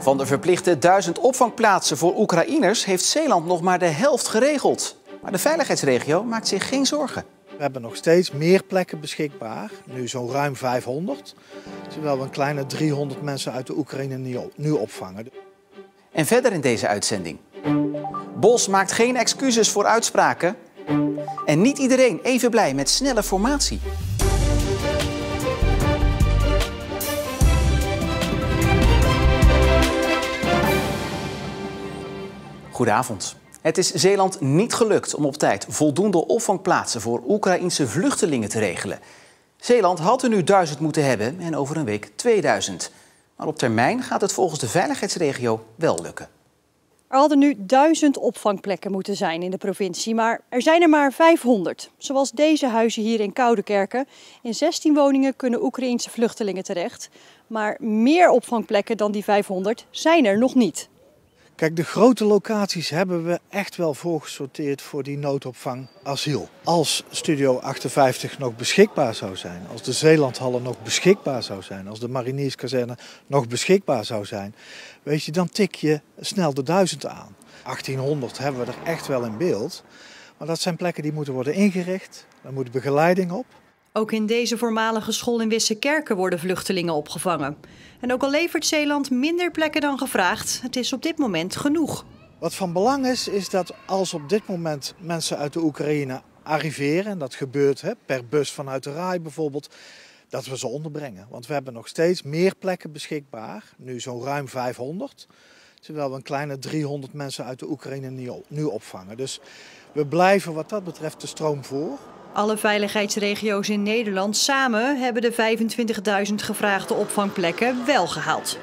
Van de verplichte 1000 opvangplaatsen voor Oekraïners heeft Zeeland nog maar de helft geregeld. Maar de veiligheidsregio maakt zich geen zorgen. We hebben nog steeds meer plekken beschikbaar, nu zo'n ruim 500. Terwijl we een kleine 300 mensen uit de Oekraïne nu opvangen. En verder in deze uitzending. Bos maakt geen excuses voor uitspraken. En niet iedereen even blij met snelle formatie. Goedenavond. Het is Zeeland niet gelukt om op tijd voldoende opvangplaatsen voor Oekraïense vluchtelingen te regelen. Zeeland had er nu 1000 moeten hebben en over een week 2000. Maar op termijn gaat het volgens de veiligheidsregio wel lukken. Er hadden nu 1000 opvangplekken moeten zijn in de provincie, maar er zijn er maar 500. Zoals deze huizen hier in Koudekerke. In 16 woningen kunnen Oekraïense vluchtelingen terecht. Maar meer opvangplekken dan die 500 zijn er nog niet. Kijk, de grote locaties hebben we echt wel voorgesorteerd voor die noodopvang asiel. Als Studio 58 nog beschikbaar zou zijn, als de Zeelandhallen nog beschikbaar zou zijn, als de Marinierskazerne nog beschikbaar zou zijn, weet je, dan tik je snel de 1000 aan. 1800 hebben we er echt wel in beeld, maar dat zijn plekken die moeten worden ingericht, daar moet begeleiding op. Ook in deze voormalige school in Wissekerke worden vluchtelingen opgevangen. En ook al levert Zeeland minder plekken dan gevraagd, het is op dit moment genoeg. Wat van belang is dat als op dit moment mensen uit de Oekraïne arriveren, en dat gebeurt per bus vanuit de RAI bijvoorbeeld, dat we ze onderbrengen. Want we hebben nog steeds meer plekken beschikbaar, nu zo'n ruim 500. Terwijl we een kleine 300 mensen uit de Oekraïne nu opvangen. Dus we blijven wat dat betreft de stroom voor. Alle veiligheidsregio's in Nederland samen hebben de 25.000 gevraagde opvangplekken wel gehaald.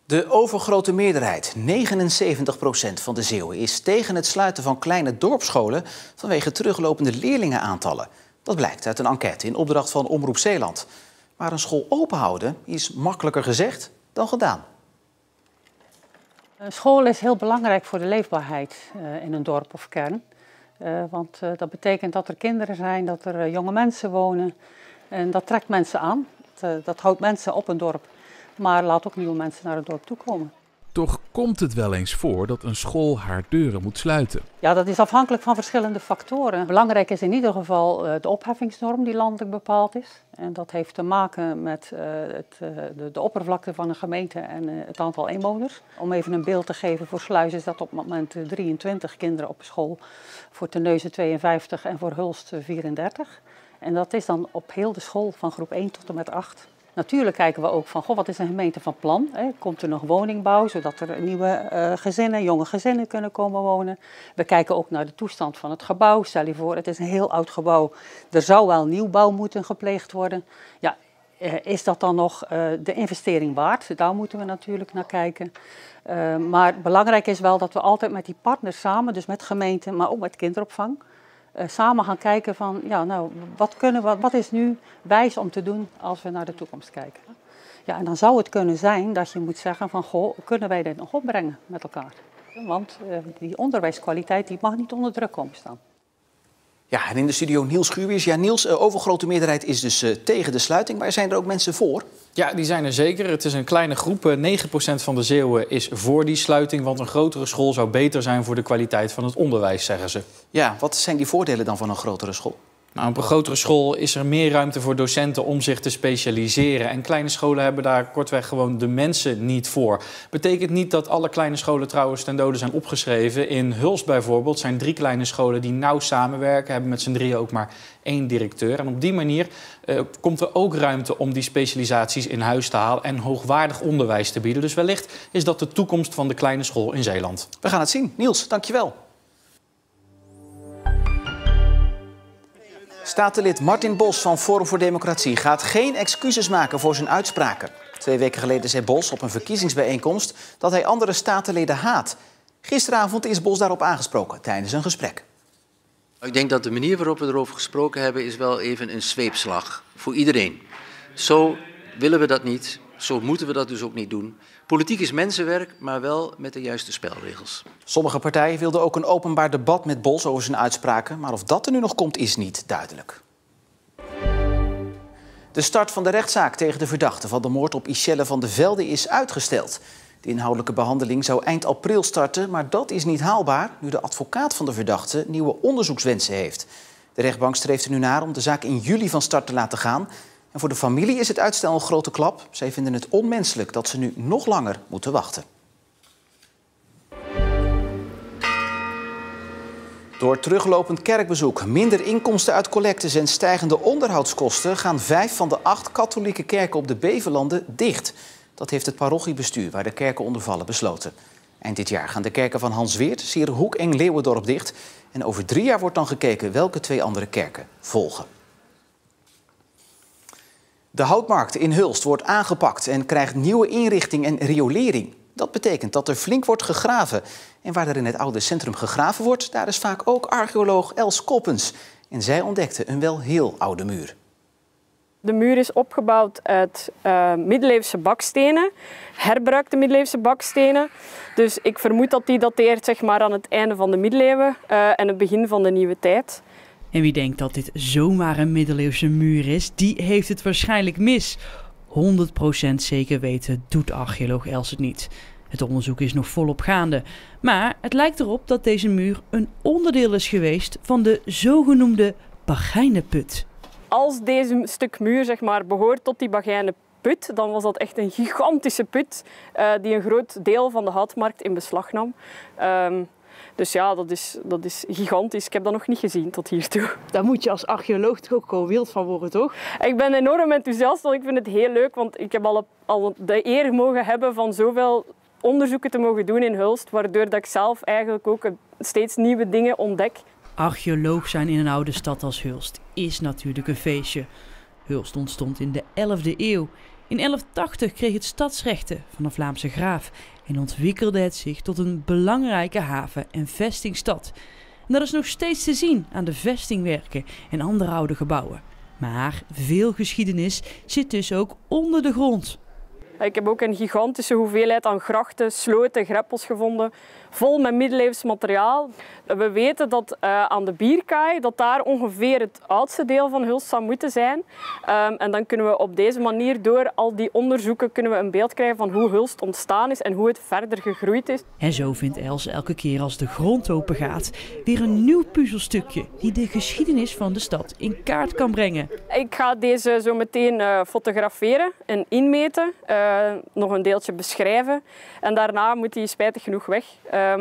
De overgrote meerderheid, 79% van de Zeeuwen, is tegen het sluiten van kleine dorpsscholen vanwege teruglopende leerlingenaantallen. Dat blijkt uit een enquête in opdracht van Omroep Zeeland. Maar een school openhouden is makkelijker gezegd dan gedaan. Een school is heel belangrijk voor de leefbaarheid in een dorp of kern. Want dat betekent dat er kinderen zijn, dat er jonge mensen wonen. En dat trekt mensen aan. Dat houdt mensen op een dorp. Maar laat ook nieuwe mensen naar het dorp toe komen. Toch komt het wel eens voor dat een school haar deuren moet sluiten. Ja, dat is afhankelijk van verschillende factoren. Belangrijk is in ieder geval de opheffingsnorm die landelijk bepaald is. En dat heeft te maken met de oppervlakte van een gemeente en het aantal inwoners. Om even een beeld te geven, voor Sluis is dat op het moment 23 kinderen op school. Voor Terneuzen 52 en voor Hulst 34. En dat is dan op heel de school van groep 1 tot en met 8. Natuurlijk kijken we ook van, wat is een gemeente van plan? Komt er nog woningbouw, zodat er nieuwe gezinnen, jonge gezinnen kunnen komen wonen? We kijken ook naar de toestand van het gebouw. Stel je voor, het is een heel oud gebouw. Er zou wel nieuwbouw moeten gepleegd worden. Ja, is dat dan nog de investering waard? Daar moeten we natuurlijk naar kijken. Maar belangrijk is wel dat we altijd met die partners samen, dus met gemeenten, maar ook met kinderopvang, samen gaan kijken van, wat is nu wijs om te doen als we naar de toekomst kijken. Ja, en dan zou het kunnen zijn dat je moet zeggen van, kunnen wij dit nog opbrengen met elkaar? Want die onderwijskwaliteit die mag niet onder druk komen staan. Ja, en in de studio Niels Schuurwiers. Ja, Niels, overgrote meerderheid is dus tegen de sluiting, maar zijn er ook mensen voor? Ja, die zijn er zeker. Het is een kleine groep. 9% van de Zeeuwen is voor die sluiting, want een grotere school zou beter zijn voor de kwaliteit van het onderwijs, zeggen ze. Ja, wat zijn die voordelen dan van een grotere school? Nou, op een grotere school is er meer ruimte voor docenten om zich te specialiseren. En kleine scholen hebben daar kortweg gewoon de mensen niet voor. Betekent niet dat alle kleine scholen trouwens ten dode zijn opgeschreven. In Hulst bijvoorbeeld zijn 3 kleine scholen die nauw samenwerken. Hebben met z'n 3 ook maar 1 directeur. En op die manier komt er ook ruimte om die specialisaties in huis te halen en hoogwaardig onderwijs te bieden. Dus wellicht is dat de toekomst van de kleine school in Zeeland. We gaan het zien. Niels, dankjewel. Statenlid Martin Bos van Forum voor Democratie gaat geen excuses maken voor zijn uitspraken. 2 weken geleden zei Bos op een verkiezingsbijeenkomst dat hij andere statenleden haat. Gisteravond is Bos daarop aangesproken tijdens een gesprek. Ik denk dat de manier waarop we erover gesproken hebben is wel even een zweepslag voor iedereen. Zo willen we dat niet, zo moeten we dat dus ook niet doen. Politiek is mensenwerk, maar wel met de juiste spelregels. Sommige partijen wilden ook een openbaar debat met Bos over zijn uitspraken, maar of dat er nu nog komt is niet duidelijk. De start van de rechtszaak tegen de verdachte van de moord op Ischelle van de Velde is uitgesteld. De inhoudelijke behandeling zou eind april starten, maar dat is niet haalbaar nu de advocaat van de verdachte nieuwe onderzoekswensen heeft. De rechtbank streeft er nu naar om de zaak in juli van start te laten gaan. En voor de familie is het uitstel een grote klap. Zij vinden het onmenselijk dat ze nu nog langer moeten wachten. Door teruglopend kerkbezoek, minder inkomsten uit collectes en stijgende onderhoudskosten gaan 5 van de 8 katholieke kerken op de Beverlanden dicht. Dat heeft het parochiebestuur waar de kerken onder vallen besloten. Eind dit jaar gaan de kerken van Hans Weert, Sierenhoek en Leeuwendorp dicht. En over 3 jaar wordt dan gekeken welke 2 andere kerken volgen. De houtmarkt in Hulst wordt aangepakt en krijgt nieuwe inrichting en riolering. Dat betekent dat er flink wordt gegraven. En waar er in het oude centrum gegraven wordt, daar is vaak ook archeoloog Els Koppens. En zij ontdekte een wel heel oude muur. De muur is opgebouwd uit middeleeuwse bakstenen, herbruikte middeleeuwse bakstenen. Dus ik vermoed dat die dateert zeg maar, aan het einde van de middeleeuwen en het begin van de nieuwe tijd. En wie denkt dat dit zomaar een middeleeuwse muur is, die heeft het waarschijnlijk mis. 100% zeker weten doet archeoloog Els het niet. Het onderzoek is nog volop gaande. Maar het lijkt erop dat deze muur een onderdeel is geweest van de zogenoemde Bagijnenput. Als deze stuk muur zeg maar, behoort tot die Bagijnenput, dan was dat echt een gigantische put die een groot deel van de houtmarkt in beslag nam. Dus ja, dat is gigantisch. Ik heb dat nog niet gezien tot hiertoe. Daar moet je als archeoloog toch ook gewoon wild van worden, toch? Ik ben enorm enthousiast, want ik vind het heel leuk. Want ik heb al de eer mogen hebben van zoveel onderzoeken te mogen doen in Hulst. Waardoor dat ik zelf eigenlijk ook steeds nieuwe dingen ontdek. Archeoloog zijn in een oude stad als Hulst is natuurlijk een feestje. Hulst ontstond in de 11e eeuw. In 1180 kreeg het stadsrechten van een Vlaamse graaf en ontwikkelde het zich tot een belangrijke haven- en vestingstad. En dat is nog steeds te zien aan de vestingwerken en andere oude gebouwen. Maar veel geschiedenis zit dus ook onder de grond. Ik heb ook een gigantische hoeveelheid aan grachten, sloten, greppels gevonden, vol met middeleeuws materiaal. We weten dat aan de Bierkaai, dat daar ongeveer het oudste deel van Hulst zou moeten zijn. En dan kunnen we op deze manier, door al die onderzoeken, kunnen we een beeld krijgen van hoe Hulst ontstaan is en hoe het verder gegroeid is. En zo vindt Els elke keer als de grond open gaat weer een nieuw puzzelstukje die de geschiedenis van de stad in kaart kan brengen. Ik ga deze zo meteen fotograferen en inmeten. Nog een deeltje beschrijven. En daarna moet hij spijtig genoeg weg,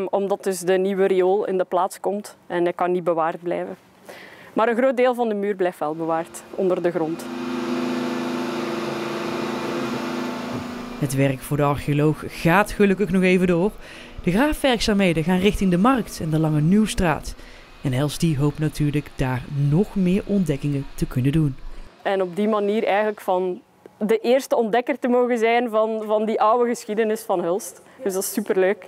omdat dus de nieuwe riool in de plaats komt en hij kan niet bewaard blijven. Maar een groot deel van de muur blijft wel bewaard, onder de grond. Het werk voor de archeoloog gaat gelukkig nog even door. De graafwerkzaamheden gaan richting de Markt en de Lange Nieuwstraat. En Els die hoopt natuurlijk daar nog meer ontdekkingen te kunnen doen. En op die manier eigenlijk van de eerste ontdekker te mogen zijn van die oude geschiedenis van Hulst. Dus dat is superleuk.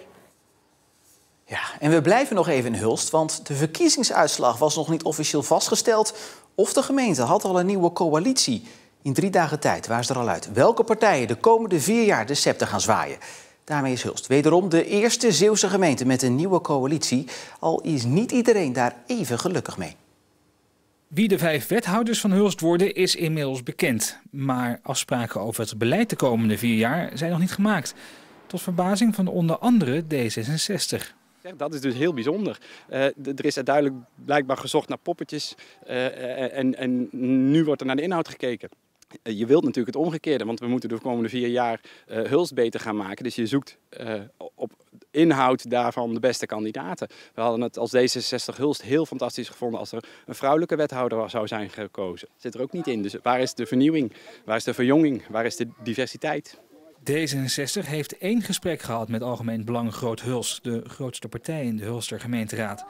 Ja, en we blijven nog even in Hulst, want de verkiezingsuitslag was nog niet officieel vastgesteld. Of de gemeente had al een nieuwe coalitie. In 3 dagen tijd waren ze er al uit welke partijen de komende 4 jaar de scepter gaan zwaaien. Daarmee is Hulst wederom de eerste Zeeuwse gemeente met een nieuwe coalitie. Al is niet iedereen daar even gelukkig mee. Wie de 5 wethouders van Hulst worden is inmiddels bekend. Maar afspraken over het beleid de komende 4 jaar zijn nog niet gemaakt. Tot verbazing van onder andere D66. Dat is dus heel bijzonder. Er is duidelijk blijkbaar gezocht naar poppetjes en nu wordt er naar de inhoud gekeken. Je wilt natuurlijk het omgekeerde, want we moeten de komende 4 jaar Hulst beter gaan maken. Dus je zoekt op inhoud daarvan de beste kandidaten. We hadden het als D66 Hulst heel fantastisch gevonden als er een vrouwelijke wethouder zou zijn gekozen. Dat zit er ook niet in. Dus waar is de vernieuwing? Waar is de verjonging? Waar is de diversiteit? D66 heeft 1 gesprek gehad met Algemeen Belang Groot Hulst, de grootste partij in de Hulster gemeenteraad.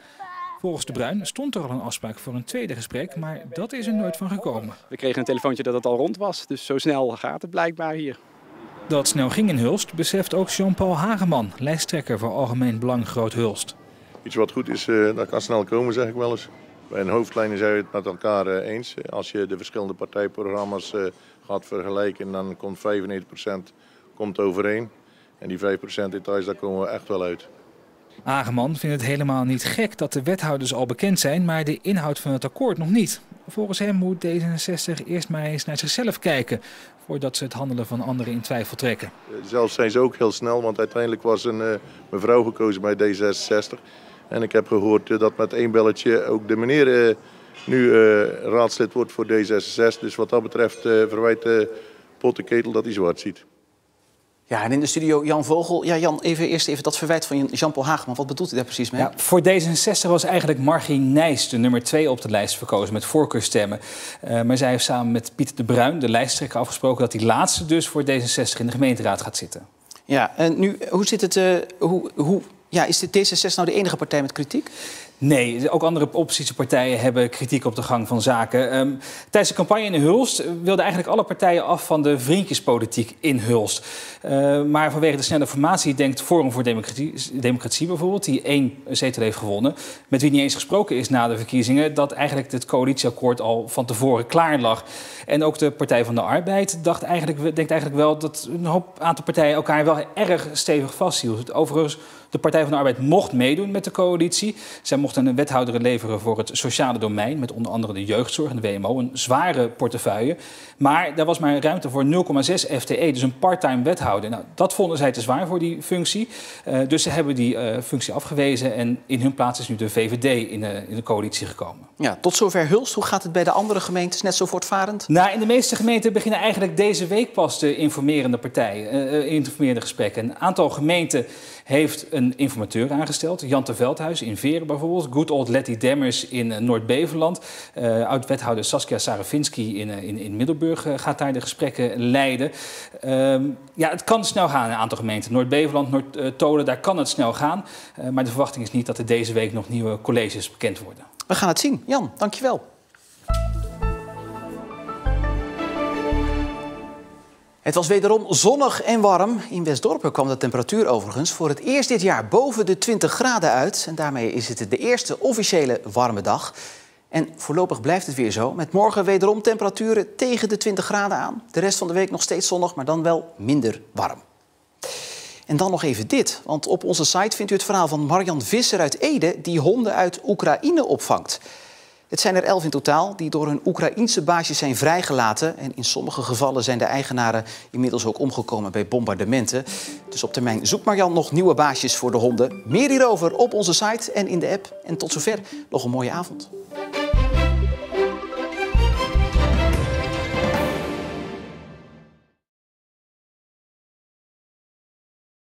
Volgens De Bruin stond er al een afspraak voor een tweede gesprek, maar dat is er nooit van gekomen. We kregen een telefoontje dat het al rond was, dus zo snel gaat het blijkbaar hier. Dat snel ging in Hulst beseft ook Jean-Paul Hageman, lijsttrekker voor Algemeen Belang Groot Hulst. Iets wat goed is, dat kan snel komen, zeg ik wel eens. Bij een hoofdlijnen zijn we het met elkaar eens. Als je de verschillende partijprogramma's gaat vergelijken, dan komt 95% overeen. En die 5% details, daar komen we echt wel uit. Ageman vindt het helemaal niet gek dat de wethouders al bekend zijn, maar de inhoud van het akkoord nog niet. Volgens hem moet D66 eerst maar eens naar zichzelf kijken voordat ze het handelen van anderen in twijfel trekken. Zelf zijn ze ook heel snel, want uiteindelijk was een mevrouw gekozen bij D66. En ik heb gehoord dat met 1 belletje ook de meneer nu raadslid wordt voor D66. Dus wat dat betreft verwijt Pottenketel dat hij zwart ziet. Ja, en in de studio Jan Vogel. Ja, Jan, eerst even dat verwijt van Jean-Paul Hageman. Wat bedoelt hij daar precies mee? Ja, voor D66 was eigenlijk Margie Nijs de nummer 2 op de lijst verkozen met voorkeurstemmen. Maar zij heeft samen met Pieter de Bruin, de lijsttrekker, afgesproken dat die laatste dus voor D66 in de gemeenteraad gaat zitten. Ja, en nu, hoe zit het? Is de D66 nou de enige partij met kritiek? Nee, ook andere oppositiepartijen hebben kritiek op de gang van zaken. Tijdens de campagne in Hulst wilden eigenlijk alle partijen af van de vriendjespolitiek in Hulst. Maar vanwege de snelle formatie denkt Forum voor Democratie bijvoorbeeld, die 1 zetel heeft gewonnen, met wie niet eens gesproken is na de verkiezingen, dat eigenlijk het coalitieakkoord al van tevoren klaar lag. En ook de Partij van de Arbeid denkt eigenlijk wel dat een aantal partijen elkaar wel erg stevig vasthield. Overigens, de Partij van de Arbeid mocht meedoen met de coalitie. Zij mochten een wethouder leveren voor het sociale domein, met onder andere de jeugdzorg en de WMO, een zware portefeuille. Maar daar was maar ruimte voor 0,6 FTE, dus een part-time wethouder. Nou, dat vonden zij te zwaar voor die functie. Dus ze hebben die functie afgewezen en in hun plaats is nu de VVD in de coalitie gekomen. Ja, tot zover Hulst. Hoe gaat het bij de andere gemeentes? Net zo voortvarend? Nou, in de meeste gemeenten beginnen eigenlijk deze week pas de informerende gesprekken. Een aantal gemeenten heeft een informateur aangesteld. Jan ter Veldhuis in Veren bijvoorbeeld. Good old Letty Demmers in Noord-Beveland. Oud-wethouder Saskia Sarafinski in Middelburg gaat daar de gesprekken leiden. Het kan snel gaan in een aantal gemeenten. Noord-Beveland, Noord-Tolen, daar kan het snel gaan. Maar de verwachting is niet dat er deze week nog nieuwe colleges bekend worden. We gaan het zien. Jan, dankjewel. Het was wederom zonnig en warm. In Westdorpen kwam de temperatuur overigens voor het eerst dit jaar boven de 20 graden uit. En daarmee is het de eerste officiële warme dag. En voorlopig blijft het weer zo. Met morgen wederom temperaturen tegen de 20 graden aan. De rest van de week nog steeds zonnig, maar dan wel minder warm. En dan nog even dit, want op onze site vindt u het verhaal van Marjan Visser uit Ede, die honden uit Oekraïne opvangt. Het zijn er 11 in totaal die door hun Oekraïense baasjes zijn vrijgelaten. En in sommige gevallen zijn de eigenaren inmiddels ook omgekomen bij bombardementen. Dus op termijn zoekt Marjan nog nieuwe baasjes voor de honden. Meer hierover op onze site en in de app. En tot zover nog een mooie avond.